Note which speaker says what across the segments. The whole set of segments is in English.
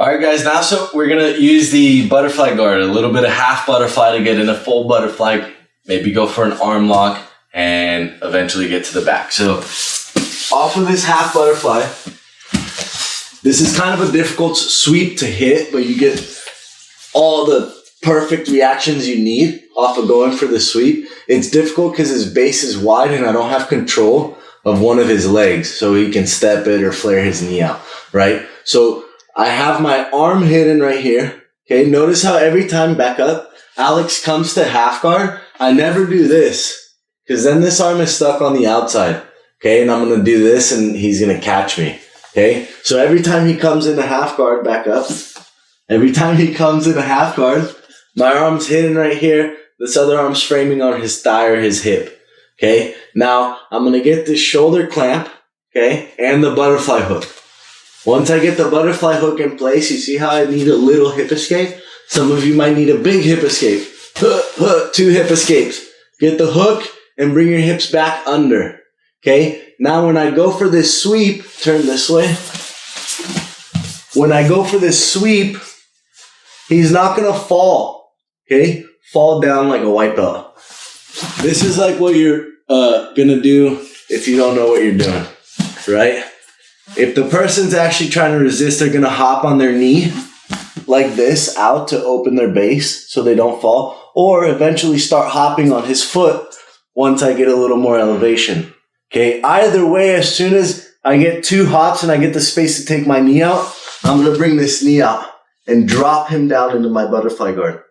Speaker 1: right, guys, now so we're gonna use the butterfly guard, a little bit of half butterfly to get in a full butterfly, maybe go for an arm lock, and eventually get to the back. So off of this half butterfly, this is kind of a difficult sweep to hit, but you get all the perfect reactions you need off of going for the sweep. It's difficult because his base is wide and I don't have control of one of his legs, so he can step it or flare his knee out, right? So I have my arm hidden right here. Okay, notice how every time back up, Alex comes to half guard. I never do this because then this arm is stuck on the outside. Okay, and I'm going to do this and he's going to catch me. Okay, so every time he comes into half guard, back up. Every time he comes into half guard, my arm's hidden right here. This other arm's framing on his thigh or his hip. Okay, now I'm going to get this shoulder clamp, okay, and the butterfly hook. Once I get the butterfly hook in place, you see how I need a little hip escape? Some of you might need a big hip escape. 2 hip escapes. Get the hook and bring your hips back under. Okay? Now when I go for this sweep, turn this way. When I go for this sweep, he's not going to fall. Okay? Fall down like a white belt. This is like what you're going to do if you don't know what you're doing. Right? If the person's actually trying to resist, they're going to hop on their knee like this out to open their base so they don't fall, or eventually start hopping on his foot once I get a little more elevation. Okay, either way, as soon as I get 2 hops and I get the space to take my knee out, I'm going to bring this knee out and drop him down into my butterfly guard.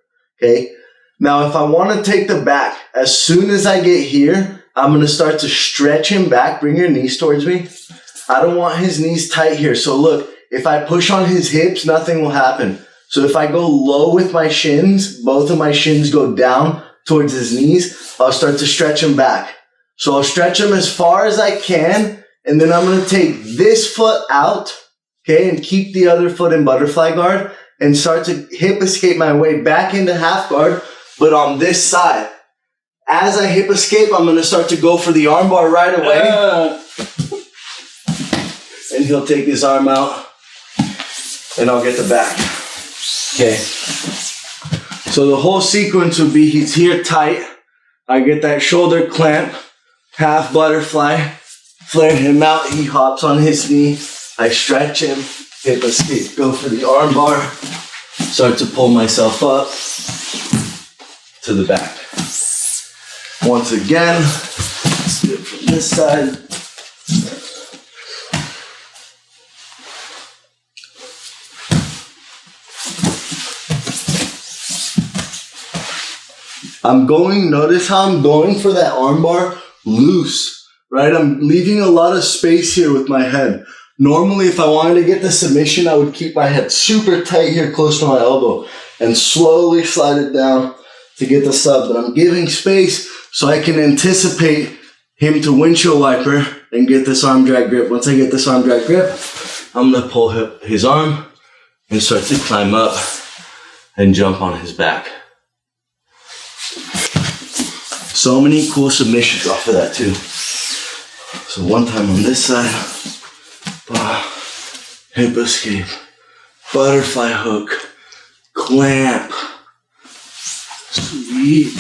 Speaker 1: Okay, now if I want to take the back, as soon as I get here, I'm going to start to stretch him back. Bring your knees towards me. I don't want his knees tight here. So look, if I push on his hips, nothing will happen. So if I go low with my shins, both of my shins go down towards his knees, I'll start to stretch him back. So I'll stretch him as far as I can, and then I'm going to take this foot out, okay, and keep the other foot in butterfly guard and start to hip escape my way back into half guard, but on this side. As I hip escape, I'm going to start to go for the armbar right away. And he'll take his arm out, and I'll get the back. Okay. So the whole sequence would be he's here tight. I get that shoulder clamp, half butterfly, flare him out. He hops on his knee. I stretch him, hip escape, go for the arm bar, start to pull myself up to the back. Once again, let's do it from this side. Notice how I'm going for that armbar loose, right? I'm leaving a lot of space here with my head. Normally, if I wanted to get the submission, I would keep my head super tight here close to my elbow and slowly slide it down to get the sub. But I'm giving space so I can anticipate him to windshield wiper and get this arm drag grip. Once I get this arm drag grip, I'm going to pull his arm and start to climb up and jump on his back. So many cool submissions off of that too. So one time on this side, hip escape, butterfly hook, clamp, sweep,